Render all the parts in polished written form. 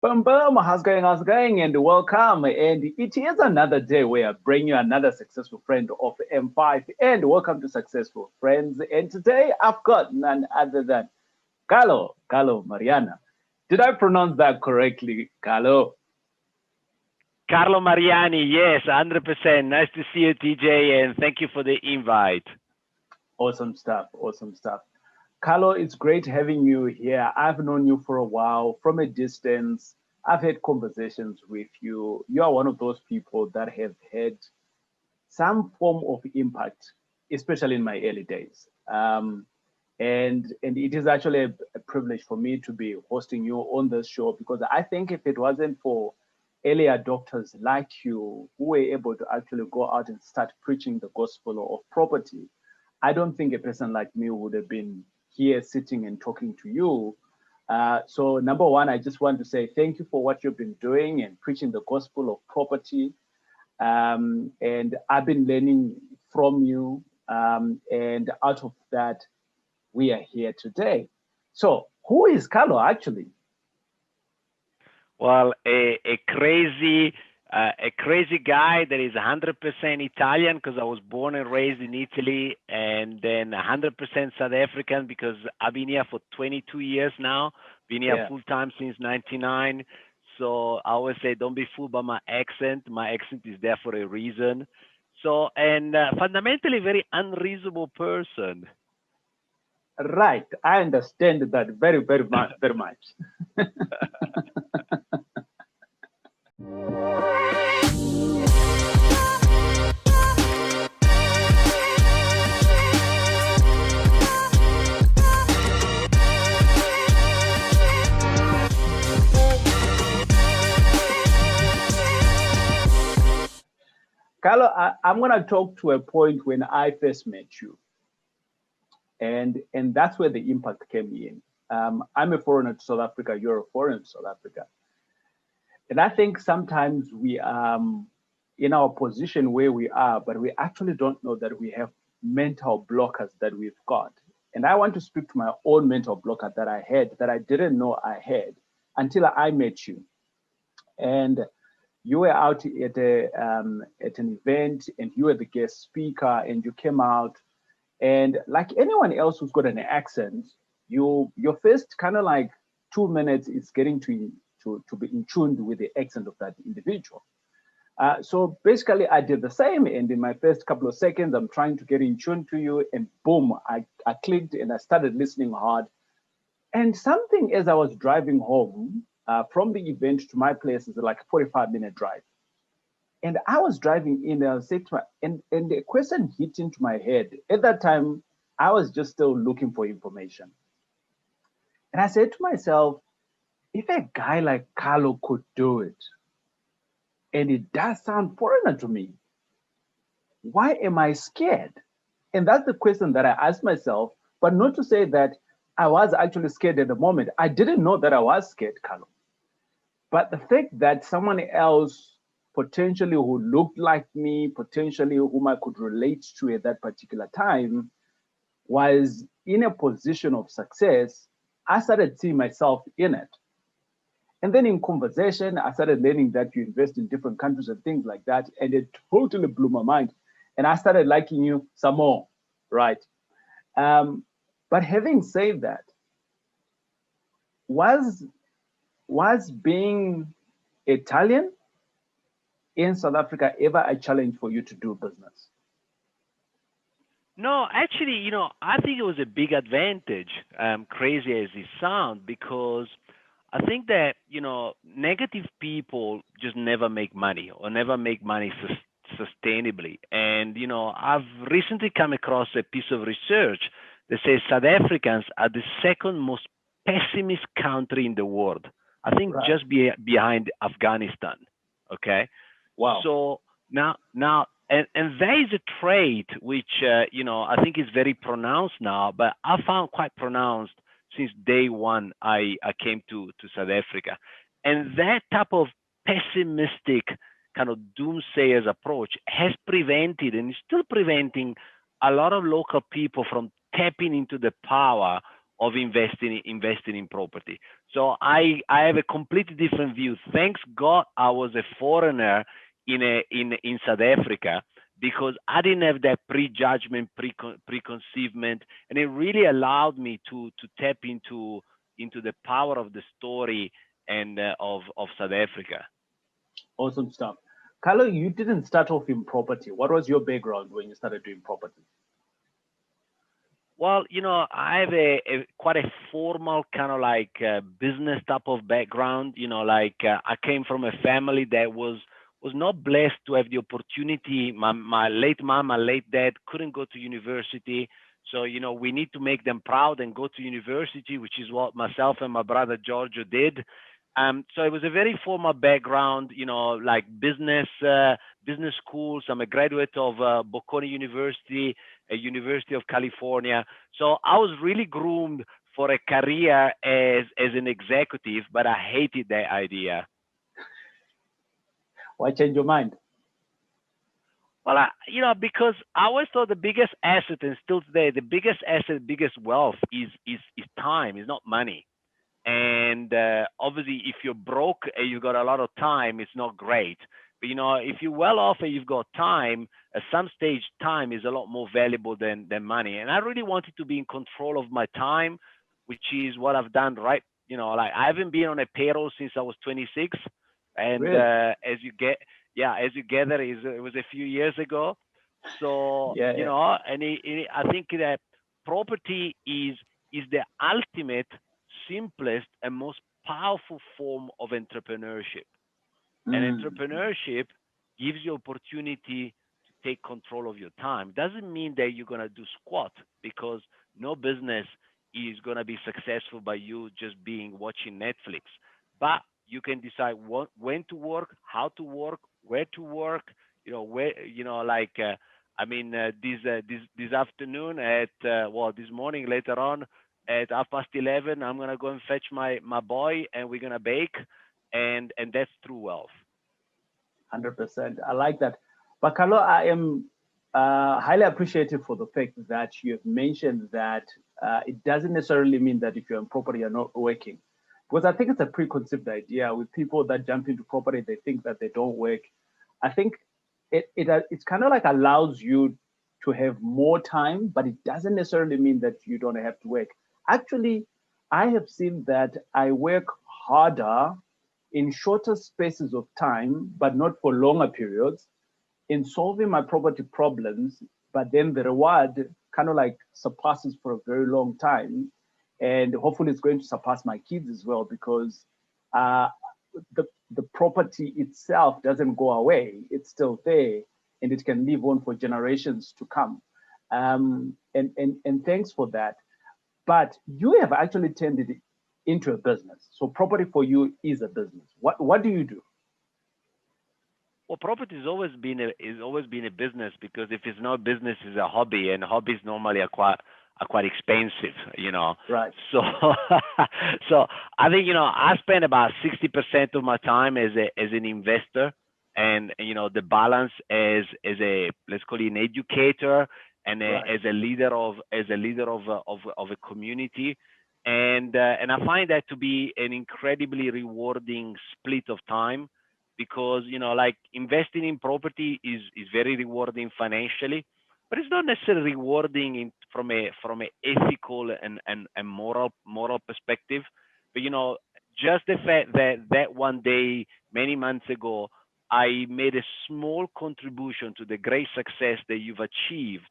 Boom, boom. How's going? How's going? And welcome. And it is another day where I bring you another successful friend of M5. And welcome to Successful Friends. And today I've got none other than Carlo Mariana. Did I pronounce that correctly, Carlo? Carlo Mariani, yes, 100%. Nice to see you, TJ, and thank you for the invite. Awesome stuff. Awesome stuff. Carlo, it's great having you here. I've known you for a while from a distance. I've had conversations with you. You are one of those people that have had some form of impact, especially in my early days. And it is actually a privilege for me to be hosting you on this show because I think if it wasn't for early adopters like you who were able to actually go out and start preaching the gospel of property, I don't think a person like me would have been here sitting and talking to you. So number one, I just want to say thank you for what you've been doing and preaching the gospel of property. And I've been learning from you. And out of that, we are here today. So who is Carlo actually? Well, a crazy guy that is 100% Italian because I was born and raised in Italy, and then 100% South African because I've been here for 22 years now. Been here Yeah. full time since '99. So I always say, don't be fooled by my accent. My accent is there for a reason. So, and fundamentally, very unreasonable person. Right. I understand that very much, very much. Carlo, I'm going to talk to a point when I first met you. And that's where the impact came in. I'm a foreigner to South Africa. You're a foreigner to South Africa. And I think sometimes we are in our position where we are, but we actually don't know that we have mental blockers that we've got. And I want to speak to my own mental blocker that I had that I didn't know I had until I met you. And you were out at an event and you were the guest speaker and you came out and like anyone else who's got an accent, your first kind of like 2 minutes is getting to be in tune with the accent of that individual. So basically, I did the same, and in my first couple of seconds, I'm trying to get in tune to you, and boom, I clicked and I started listening hard. And something as I was driving home from the event to my place is like a 45-minute drive. And I was driving in, and I said to my, and the question hit into my head. At that time, I was just still looking for information. And I said to myself, if a guy like Carlo could do it, and it does sound foreigner to me, why am I scared? And that's the question that I asked myself, but not to say that I was actually scared at the moment. I didn't know that I was scared, Carlo. But the fact that someone else potentially who looked like me, potentially whom I could relate to at that particular time, was in a position of success, I started seeing myself in it. And then in conversation, I started learning that you invest in different countries and things like that. And it totally blew my mind. And I started liking you some more, right? Um, but having said that, was was being Italian in South Africa ever a challenge for you to do business? No, actually, I think it was a big advantage, crazy as it sounds, because I think that, negative people just never make money or never make money sustainably. And, I've recently come across a piece of research that says South Africans are the second most pessimist country in the world. I think Right. just behind Afghanistan. Okay. Wow. So now, and there is a trait which I think is very pronounced now, but I found quite pronounced since day one I came to South Africa, and that type of pessimistic kind of doomsayers approach has prevented and is still preventing a lot of local people from tapping into the power of investing in property. So I have a completely different view. Thanks God I was a foreigner in South Africa, because I didn't have that prejudgment, preconceivement, and it really allowed me to tap into the power of the story and of South Africa. Awesome stuff. Carlo, you didn't start off in property. What was your background when you started doing property? Well, I have a quite a formal kind of like business type of background. Like I came from a family that was not blessed to have the opportunity. My late mom, my late dad couldn't go to university. So, we need to make them proud and go to university, which is what myself and my brother Giorgio did. So it was a very formal background, like business schools. I'm a graduate of Bocconi University, a University of California. So I was really groomed for a career as an executive, but I hated that idea. Why change your mind? Well, because I always thought the biggest asset, and still today, the biggest asset, biggest wealth is time, is not money. And obviously, if you're broke and you've got a lot of time, it's not great. But if you're well off and you've got time, at some stage, time is a lot more valuable than money. And I really wanted to be in control of my time, which is what I've done. Right? Like I haven't been on a payroll since I was 26, and Really? as you gather, it was a few years ago. So Yeah, and I think that property is the ultimate, simplest, and most powerful form of entrepreneurship. And entrepreneurship gives you opportunity to take control of your time. Doesn't mean that you're going to do squat, because no business is going to be successful by you just watching Netflix. But you can decide when to work, how to work, where to work. This afternoon this morning later on at 11:30, I'm gonna go and fetch my boy, and we're gonna bake, and that's true wealth. 100%. I like that. But Carlo, I am highly appreciative for the fact that you have mentioned that it doesn't necessarily mean that if you're in property, you're not working. Because I think it's a preconceived idea with people that jump into property, they think that they don't work. I think it's kind of like allows you to have more time, but it doesn't necessarily mean that you don't have to work. Actually, I have seen that I work harder in shorter spaces of time, but not for longer periods, in solving my property problems, but then the reward kind of like surpasses for a very long time. And hopefully it's going to surpass my kids as well, because the property itself doesn't go away. It's still there, and it can live on for generations to come. And thanks for that. But you have actually turned it into a business. So property for you is a business. What do you do? Well, property has always been a business, because if it's not a business, it's a hobby, and hobbies normally are quite expensive, Right. So so I think I spend about 60% of my time as an investor, and the balance as a, let's call it, an educator, and Right. as a leader of a community. And I find that to be an incredibly rewarding split of time, because like investing in property is very rewarding financially, but it's not necessarily rewarding from a ethical and moral perspective. But just the fact that one day, many months ago, I made a small contribution to the great success that you've achieved,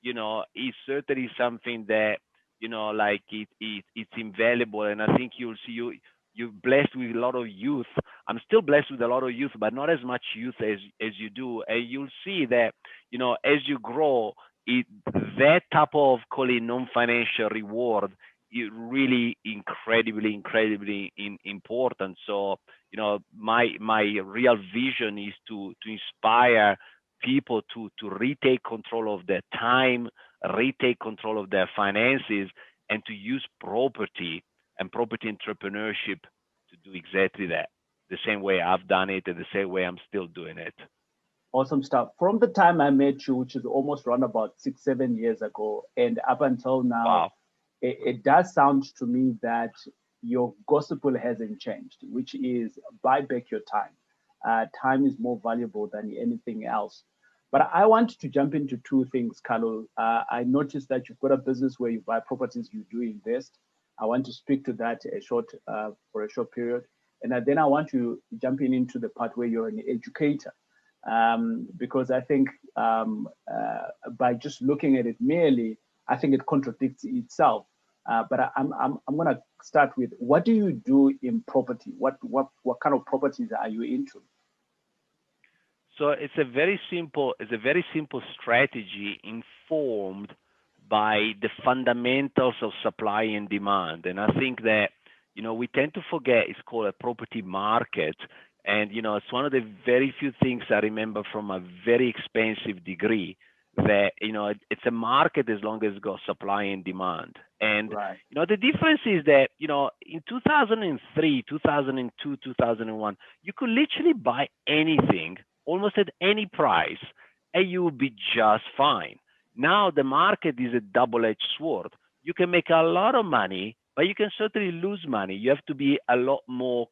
is certainly something that like it's invaluable. And I think you'll see you're blessed with a lot of youth. I'm still blessed with a lot of youth, but not as much youth as you do. And you'll see that, as you grow, that type of, call it, non-financial reward is really incredibly important. So, my real vision is to inspire people to retake control of their time, retake control of their finances, and to use property and property entrepreneurship to do exactly that, the same way I've done it and the same way I'm still doing it. Awesome stuff. From the time I met you, which is almost around about 6-7 years ago, and up until now, Wow. it does sound to me that your gospel hasn't changed, which is buy back your time. Time is more valuable than anything else. But I want to jump into two things, Carlo. I noticed that you've got a business where you buy properties, you do invest. I want to speak to that for a short period. And then I want to jump into the part where you're an educator. Because I think by just looking at it merely, I think it contradicts itself. But I'm going to start with, what do you do in property? What kind of properties are you into? So it's a very simple strategy informed by the fundamentals of supply and demand. And I think that, we tend to forget it's called a property market. And, it's one of the very few things I remember from a very expensive degree, that, it's a market as long as it's got supply and demand. And, Right. The difference is that, in 2003, 2002, 2001, you could literally buy anything almost at any price, and you will be just fine. Now the market is a double-edged sword. You can make a lot of money, but you can certainly lose money. You have to be a lot more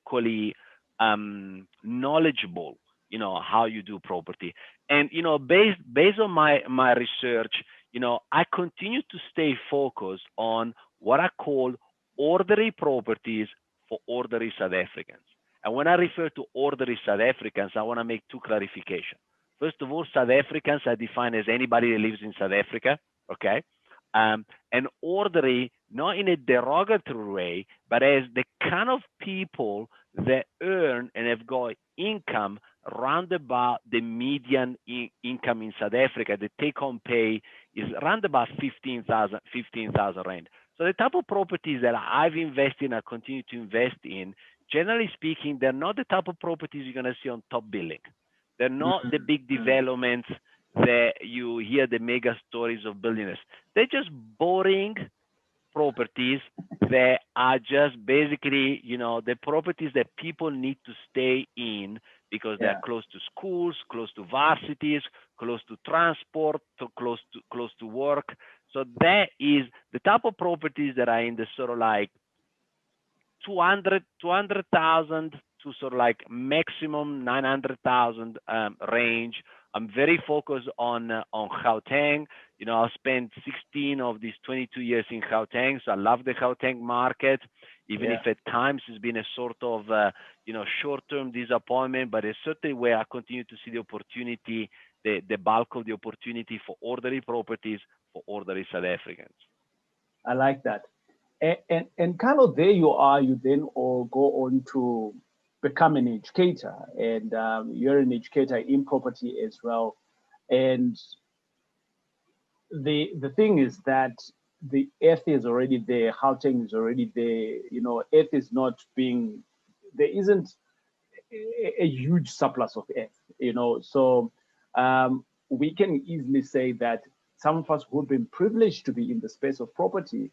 knowledgeable, how you do property. And based on my research, I continue to stay focused on what I call orderly properties for orderly South Africans. And when I refer to orderly South Africans, I want to make two clarifications. First of all, South Africans are defined as anybody that lives in South Africa, okay? And orderly, not in a derogatory way, but as the kind of people that earn and have got income round about the median income in South Africa. The take-home pay is round about 15,000 rand. So the type of properties that I've invested in, I continue to invest in, generally speaking, they're not the type of properties you're going to see on top billing. They're not the big developments that you hear the mega stories of billionaires. They're just boring properties that are just basically, the properties that people need to stay in because they're close to schools, close to varsities, close to transport, close to work. So that is the type of properties that are in the sort of like 200,000 to sort of like maximum 900,000 range. I'm very focused on Gauteng. I spent 16 of these 22 years in Gauteng, so I love the Gauteng market, even if at times it's been a sort of short-term disappointment, but it's certainly where I continue to see the opportunity, the bulk of the opportunity for orderly properties for orderly South Africans. I like that. And Carlo, there you are, you then all go on to become an educator, and you're an educator in property as well. And the thing is that the earth is already there, Gauteng is already there, earth is not being, there isn't a huge surplus of earth, so we can easily say that some of us who've been privileged to be in the space of property,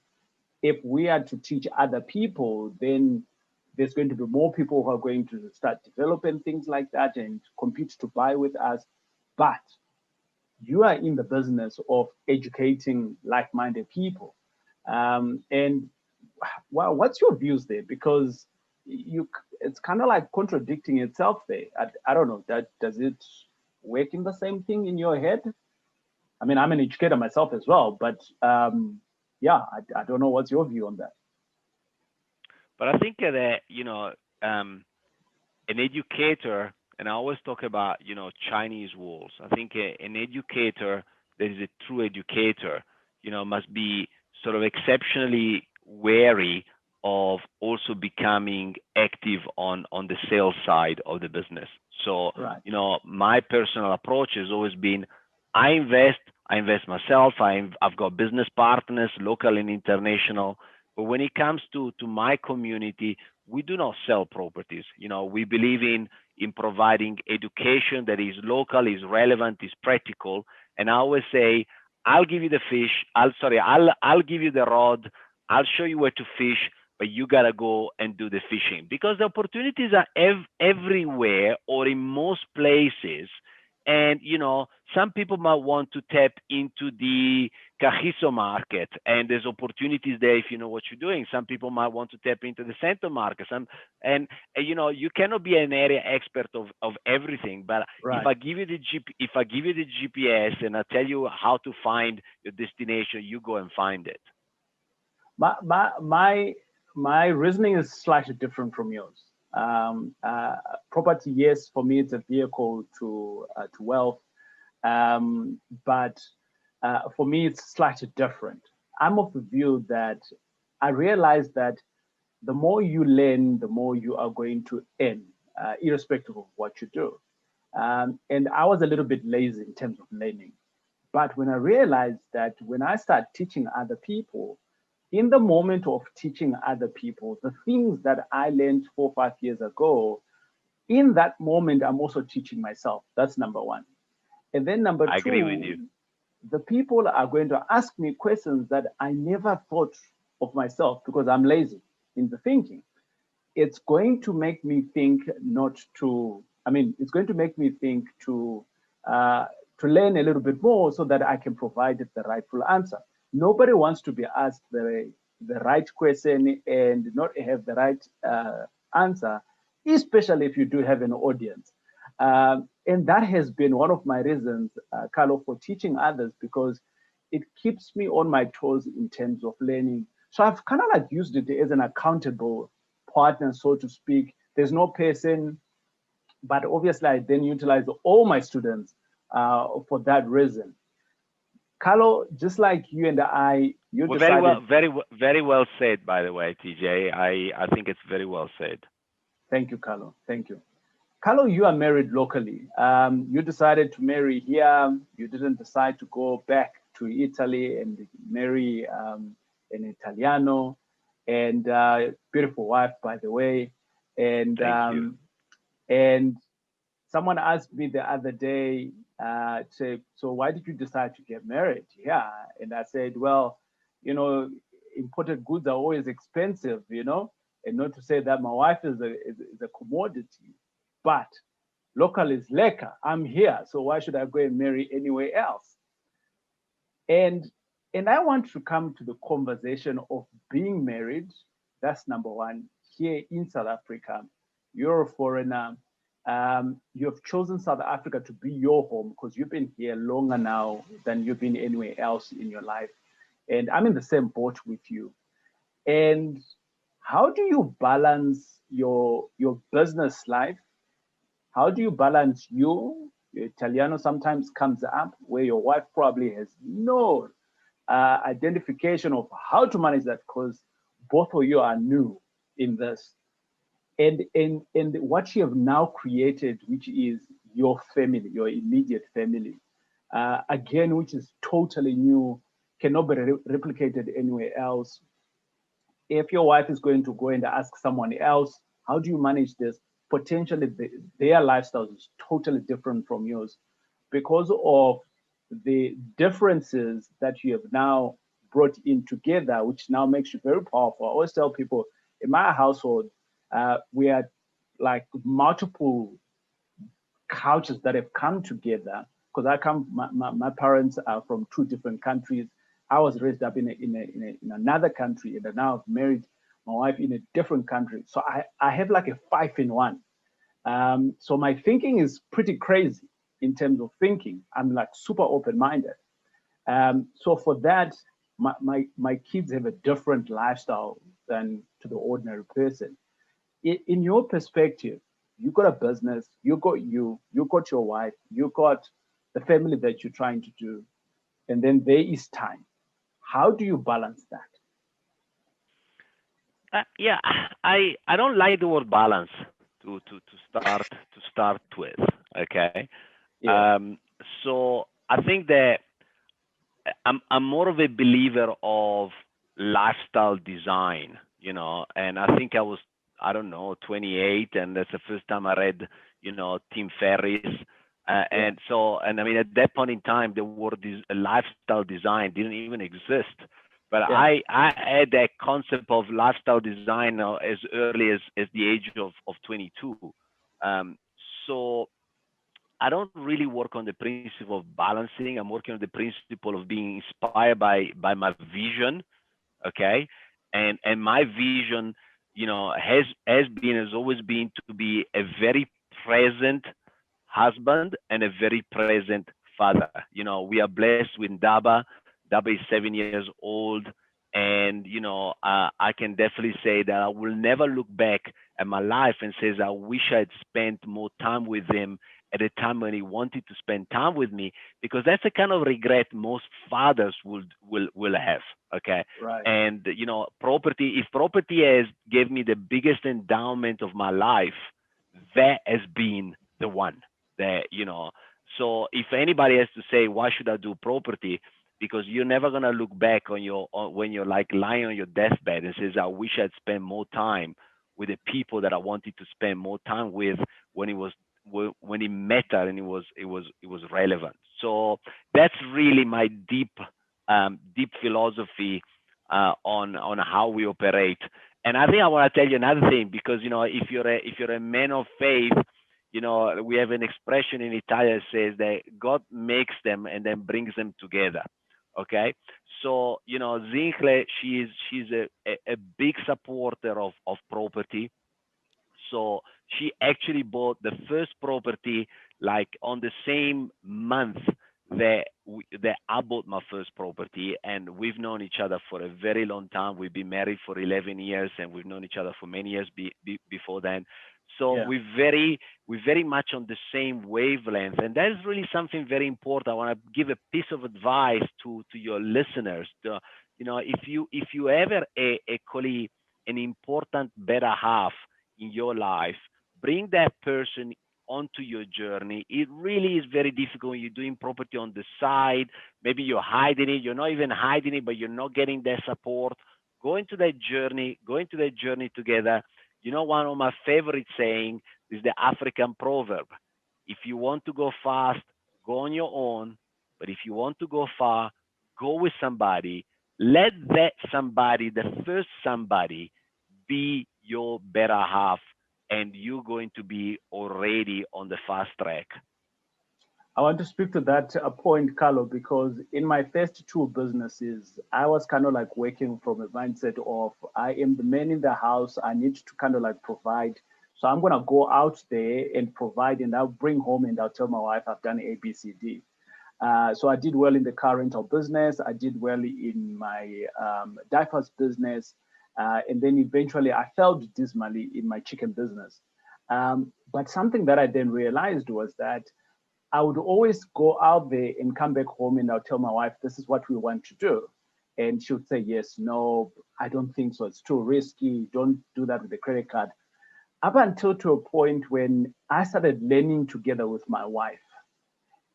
if we are to teach other people, then there's going to be more people who are going to start developing things like that and compete to buy with us. But you are in the business of educating like-minded people. And well, what's your views there? Because it's kind of like contradicting itself there. I don't know, does it work in the same thing in your head? I mean, I'm an educator myself as well, but I don't know, what's your view on that? But I think that, an educator, and I always talk about, Chinese walls. I think an educator that is a true educator, must be sort of exceptionally wary of also becoming active on the sales side of the business. So, my personal approach has always been, I invest myself. I've got business partners, local and international. But when it comes to my community, we do not sell properties. We believe in providing education that is local, is relevant, is practical. And I always say, I'll give you the fish. I'll give you the rod. I'll show you where to fish, but you gotta go and do the fishing, because the opportunities are everywhere or in most places. And some people might want to tap into the Cajizo market, and there's opportunities there if you know what you're doing. Some people might want to tap into the center market. And you know, you cannot be an area expert of everything. But Right. if I give you the GPS and I tell you how to find your destination, you go and find it. My reasoning is slightly different from yours. Property, yes, for me it's a vehicle to wealth, but for me it's slightly different. I'm of the view that I realize that the more you learn, the more you are going to earn, irrespective of what you do. And I was a little bit lazy in terms of learning, but when I realized that when I start teaching other people, in the moment of teaching other people, the things that I learned 4 or 5 years ago, in that moment, I'm also teaching myself. That's number one. And then number two, I agree with you. the people are going to ask me questions that I never thought of myself because I'm lazy in the thinking. It's going to make me think it's going to make me think to learn a little bit more so that I can provide the rightful answer. Nobody wants to be asked the right question and not have the right answer, especially if you do have an audience. And that has been one of my reasons, Carlo, for teaching others, because it keeps me on my toes in terms of learning. So I've kind of like used it as an accountable partner, so to speak. There's no person, but obviously I then utilize all my students for that reason. Carlo, just like you and I, decided. Very well said, by the way, TJ. I think it's very well said. Thank you, Carlo. Thank you. Carlo, you are married locally. You decided to marry here. You didn't decide to go back to Italy and marry an Italiano, and beautiful wife, by the way. And Thank you. And someone asked me the other day, so why did you decide to get married? Yeah. And I said, well, imported goods are always expensive, and not to say that my wife is a commodity, but local is lekker. I'm here. So why should I go and marry anywhere else? And I want to come to the conversation of being married. That's number one. Here in South Africa, you're a foreigner. You have chosen South Africa to be your home because you've been here longer now than you've been anywhere else in your life. And I'm in the same boat with you. And how do you balance your business life? How do you balance your Italiano sometimes comes up where your wife probably has no identification of how to manage that because both of you are new in this. And what you have now created, which is your family, your immediate family, again, which is totally new, cannot be replicated anywhere else. If your wife is going to go and ask someone else, how do you manage this? Potentially, their lifestyle is totally different from yours because of the differences that you have now brought in together, which now makes you very powerful. I always tell people in my household, we had like multiple cultures that have come together because my parents are from 2 different countries. I was raised up in another country, and now I've married my wife in a different country. So I have like a 5 in 1. So my thinking is pretty crazy in terms of thinking. I'm like super open-minded. So for that, my kids have a different lifestyle than to the ordinary person. In your perspective, you got a business, you got your wife, you got the family that you're trying to do, and then there is time. How do you balance that? Yeah, I don't like the word balance to start with. Okay, Yeah. So I think that I'm more of a believer of lifestyle design, and I think I don't know 28, and that's the first time I read Tim Ferriss. And I mean, at that point in time, the word lifestyle design didn't even exist. But I had that concept of lifestyle design as early as the age of 22. So I I don't really work on the principle of balancing. I'm working on the principle of being inspired by my vision. Okay, and my vision, has always been to be a very present husband and a very present father. We are blessed with Daba. Daba is 7 years old, and I can definitely say that I will never look back at my life and says I wish I'd spent more time with him at a time when he wanted to spend time with me, because that's the kind of regret most fathers will have. Okay, Right. and property. If property has gave me the biggest endowment of my life, that has been the one that. So if anybody has to say why should I do property, because you're never gonna look back when you're like lying on your deathbed and says I wish I'd spent more time with the people that I wanted to spend more time with when it was when it mattered and it was relevant. So that's really my deep philosophy on how we operate. And I think I want to tell you another thing, because if you're a man of faith, we have an expression in Italian that says that God makes them and then brings them together. Okay, so Zincle, she's a big supporter of property. So she actually bought the first property like on the same month that I bought my first property, and we've known each other for a very long time. We've been married for 11 years, and we've known each other for many years before then. So Yeah. we're very much on the same wavelength, and that is really something very important. I want to give a piece of advice to your listeners. If you ever a colleague, an important better half in your life, bring that person onto your journey. It really is very difficult when you're doing property on the side. Maybe you're hiding it, you're not even hiding it, but you're not getting that support. Go into that journey together. One of my favorite saying is the African proverb. If you want to go fast, go on your own. But if you want to go far, go with somebody. Let that somebody, the first somebody, be your better half, and you're going to be already on the fast track. I want to speak to that point, Carlo, because in my first two businesses, I was kind of like working from a mindset of I am the man in the house. I need to kind of like provide. So I'm going to go out there and provide, and I'll bring home and I'll tell my wife I've done A, B, C, D. So I did well in the car rental business. I did well in my diapers business. And then eventually I failed dismally in my chicken business. But something that I then realized was that I would always go out there and come back home and I'll tell my wife, this is what we want to do. And she would say, yes, no, I don't think so. It's too risky. Don't do that with the credit card. Up until to a point when I started learning together with my wife.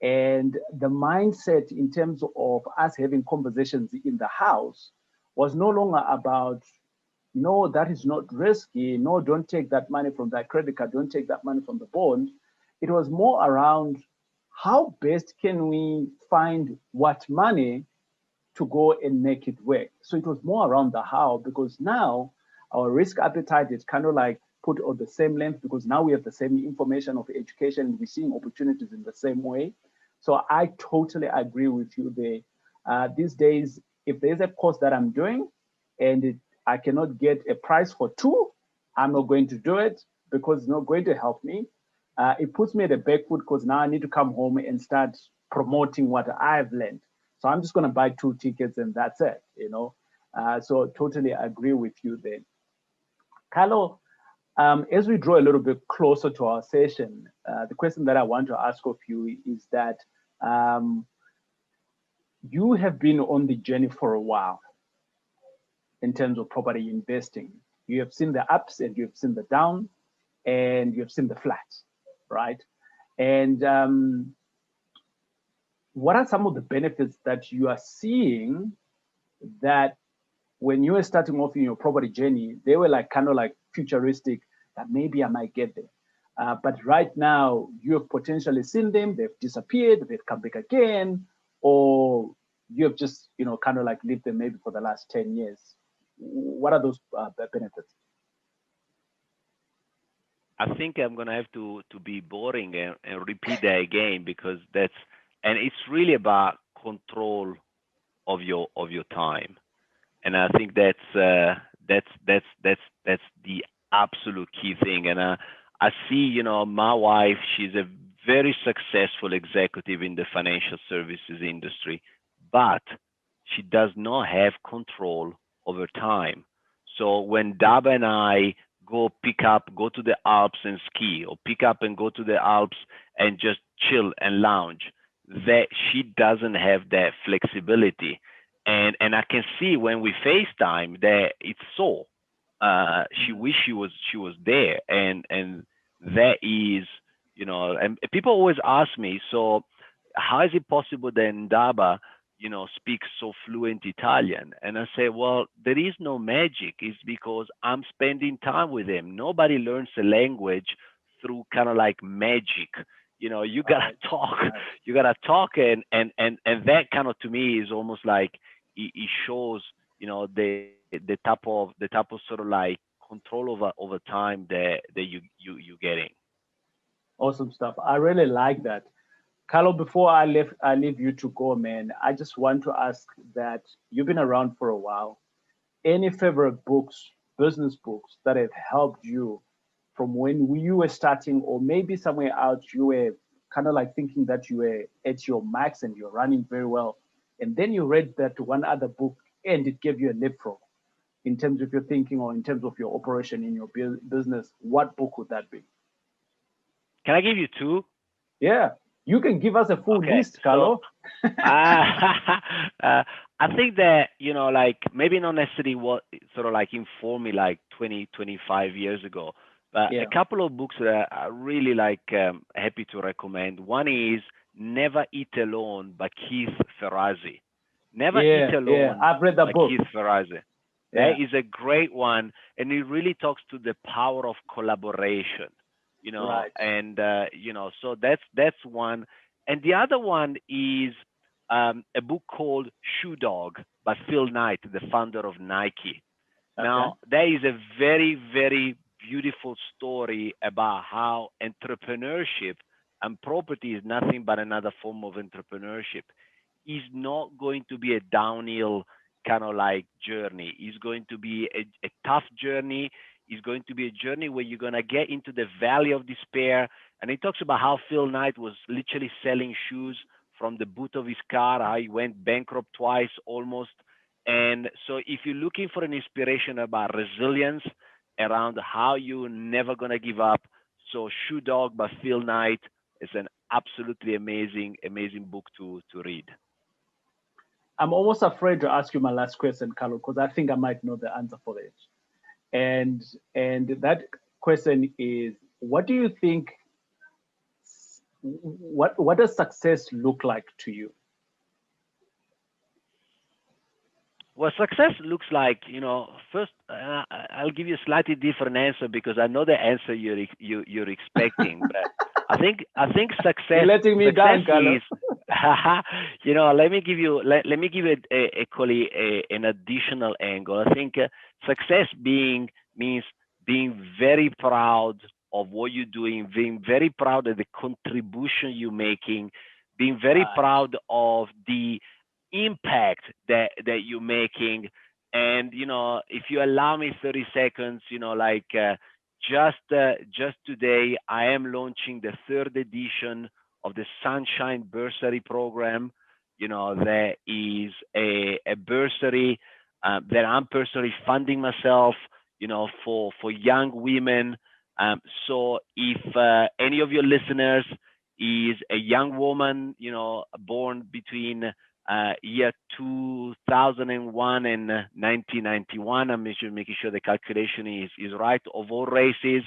And the mindset in terms of us having conversations in the house was no longer about, no, that is not risky. No, don't take that money from that credit card. Don't take that money from the bond. It was more around how best can we find what money to go and make it work. So it was more around the how, because now our risk appetite is kind of like put on the same length, because now we have the same information of education and we're seeing opportunities in the same way. So I totally agree with you there. These days, if there's a course that I'm doing and I cannot get a price for two, I'm not going to do it because it's not going to help me. It puts me at the back foot because now I need to come home and start promoting what I've learned. So I'm just going to buy two tickets and that's it. So totally agree with you there. Carlo, as we draw a little bit closer to our session, the question that I want to ask of you is that you have been on the journey for a while in terms of property investing. You have seen the ups and you have seen the down and you have seen the flats, right? And what are some of the benefits that you are seeing that when you were starting off in your property journey, they were like kind of like futuristic that maybe I might get there. But right now, you have potentially seen them, they've disappeared, they've come back again, or you have just, kind of like lived them maybe for the last 10 years. What are those benefits? I think I'm gonna have to be boring and repeat that again because that's and it's really about control of your time. And I think that's the absolute key thing. And I see, my wife, she's a very successful executive in the financial services industry, but she does not have control over time. So when Daba and I go to the Alps and ski, or pick up and go to the Alps and just chill and lounge, that she doesn't have that flexibility. And I can see when we FaceTime that it's so. She wish she was there, and that is, and people always ask me, so how is it possible that Ndaba, speaks so fluent Italian? And I say, well, there is no magic. It's because I'm spending time with him. Nobody learns a language through kind of like magic. You gotta Right. talk, Right. you gotta talk, and that kind of to me is almost like it shows, the type of sort of like control over time that you getting. Awesome stuff. I really like that. Carlo, before I leave you to go, man, I just want to ask that you've been around for a while. Any favorite books, business books that have helped you from when you were starting, or maybe somewhere out you were kind of like thinking that you were at your max and you're running very well, and then you read that one other book and it gave you a leapfrog in terms of your thinking or in terms of your operation in your business? What book would that be? Can I give you two? Yeah, you can give us a full Okay, list, so Carlo. uh, I think that, like maybe not necessarily what sort of like informed me like 20, 25 years ago, but a Yeah, couple of books that I really like, happy to recommend. One is Never Eat Alone by Keith Ferrazzi. Never Eat yeah. Alone I've read the by book. Keith Ferrazzi. That Yeah, is a great one, and it really talks to the power of collaboration. right. So that's one, and the other one is a book called Shoe Dog by Phil Knight, the founder of Nike. Okay. Now, that is a very, very beautiful story about how entrepreneurship and property is nothing but another form of entrepreneurship. Is not going to be a downhill kind of like journey. It's going to be a tough journey. It's going to be a journey where you're going to get into the valley of despair. And he talks about how Phil Knight was literally selling shoes from the boot of his car, how he went bankrupt twice almost. And so if you're looking for an inspiration about resilience around how you're never going to give up, so Shoe Dog by Phil Knight is an absolutely amazing, amazing book to read. I'm almost afraid to ask you my last question, Carlo, because I think I might know the answer for it. And that question is, what do you think? What does success look like to you? Well, success looks like, first, I'll give you a slightly different answer because I know the answer you're expecting, but I think You're letting me success down, Carlo. is, let me give you equally an additional angle. I think success being means being very proud of what you're doing, being very proud of the contribution you're making, being very Right. proud of the impact that you're making. And if you allow me 30 seconds, like just today I am launching the third edition of the Sunshine Bursary Program. There is a bursary that I'm personally funding myself, for young women. So if any of your listeners is a young woman, born between year 2001 and 1991. I'm making sure the calculation is right, of all races,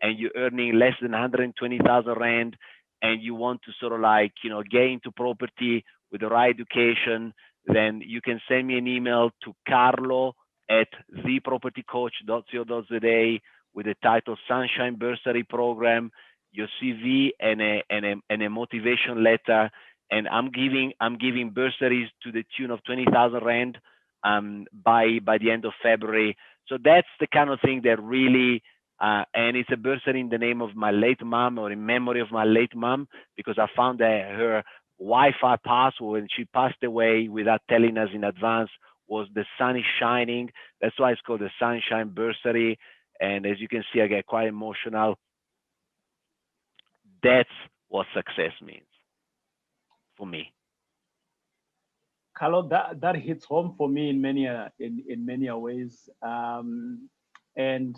and you're earning less than 120,000 rand, and you want to sort of like, get into property with the right education, then you can send me an email to Carlo at thepropertycoach.co.za with the title Sunshine Bursary Program, your CV, and a motivation letter. And I'm giving bursaries to the tune of 20,000 rand by the end of February. So that's the kind of thing that really And it's a bursary in the name of my late mom, or in memory of my late mom, because I found that her Wi-Fi password when she passed away without telling us in advance was "the sun is shining." That's why it's called the Sunshine Bursary. And as you can see, I get quite emotional. That's what success means for me. Carlo, that hits home for me in many ways. And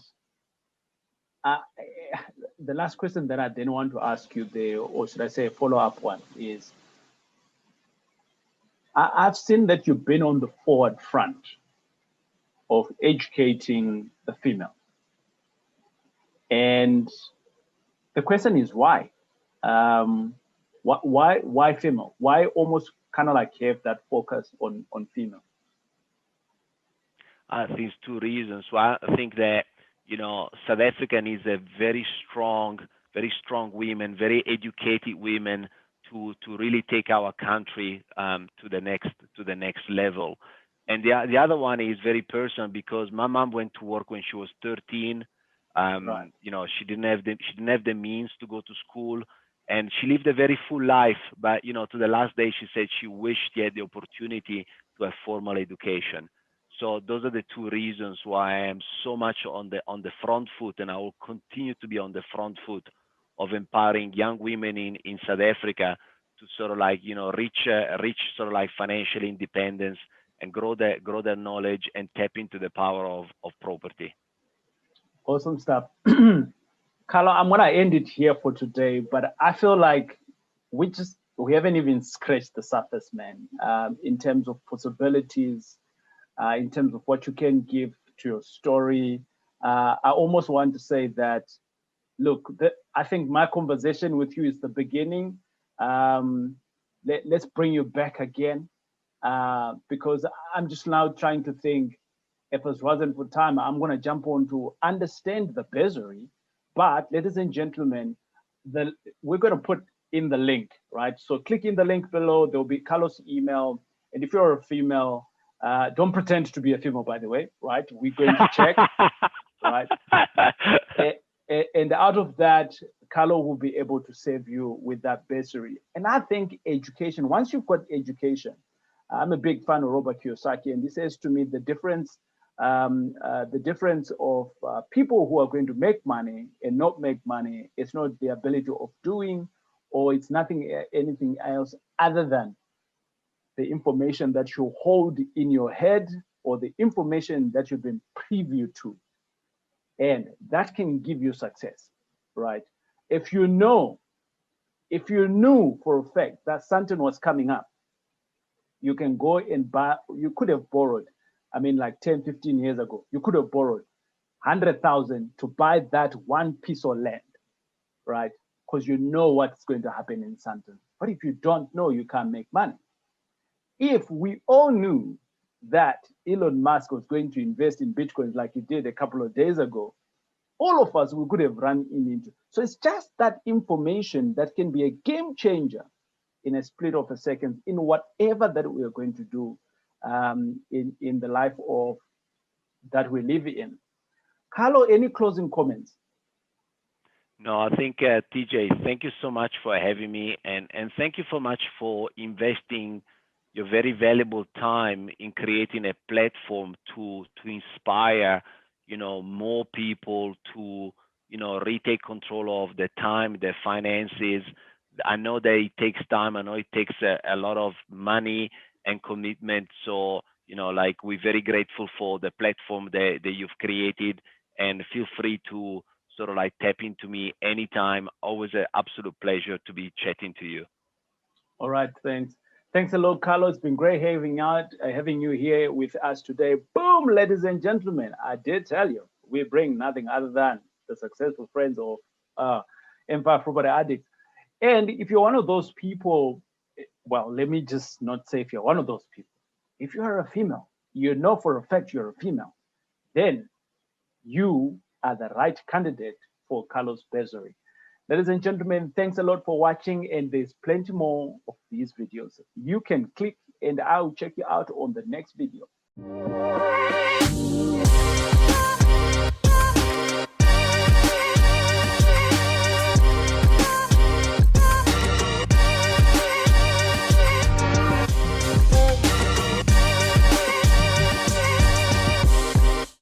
the last question that I then want to ask you there, or should I say a follow-up one, is I've seen that you've been on the forward front of educating the female. And the question is why? Why female? Why almost kind of like have that focus on female? I think it's two reasons. One, I think that South Africa needs a very strong women, very educated women to really take our country to the next level. And the other one is very personal, because my mom went to work when she was 13. Right. She didn't have the means to go to school, and she lived a very full life. But to the last day, she said she wished she had the opportunity to have formal education. So those are the two reasons why I am so much on the front foot, and I will continue to be on the front foot of empowering young women in South Africa to sort of like reach sort of like financial independence and grow their knowledge and tap into the power of property. Awesome stuff. Carlo, I'm gonna end it here for today, but I feel like we haven't even scratched the surface, man, in terms of possibilities, in terms of what you can give to your story. I almost want to say that, look, I think my conversation with you is the beginning. Let's bring you back again, because I'm just now trying to think, if it wasn't for time, I'm going to jump on to understand the bursary. But ladies and gentlemen, we're going to put in the link, right? So click in the link below. There'll be Carlos' email. And if you're a female, don't pretend to be a female, by the way, right? We're going to check, right? And out of that, Carlo will be able to save you with that bursary. And I think education, once you've got education, I'm a big fan of Robert Kiyosaki, and he says to me the difference of people who are going to make money and not make money is not the ability of doing, or it's anything else other than the information that you hold in your head, or the information that you've been privy to. And that can give you success, right? If you knew for a fact that something was coming up, you can go and buy, you could have borrowed, like 10, 15 years ago, you could have borrowed 100,000 to buy that one piece of land, right? Because you know what's going to happen in something. But if you don't know, you can't make money. If we all knew that Elon Musk was going to invest in Bitcoin like he did a couple of days ago, all of us, we could have run into. So it's just that information that can be a game changer in a split of a second in whatever that we are going to do in the life of that we live in. Carlo, any closing comments? No, I think TJ, thank you so much for having me, and thank you so much for investing your very valuable time in creating a platform to inspire more people to retake control of their time, their finances. I know that it takes time. I know it takes a lot of money and commitment. So like, we're very grateful for the platform that you've created, and feel free to sort of like tap into me anytime. Always an absolute pleasure to be chatting to you. All right, thanks. Thanks a lot, Carlo. It's been great having you here with us today. Boom, ladies and gentlemen, I did tell you, we bring nothing other than the successful friends of Empire Property Addicts. And if you're one of those people, well, let me just not say if you're one of those people. If you are a female, you know for a fact you're a female, then you are the right candidate for Carlos Bursary. Ladies and gentlemen, thanks a lot for watching, and there's plenty more of these videos. You can click and I'll check you out on the next video.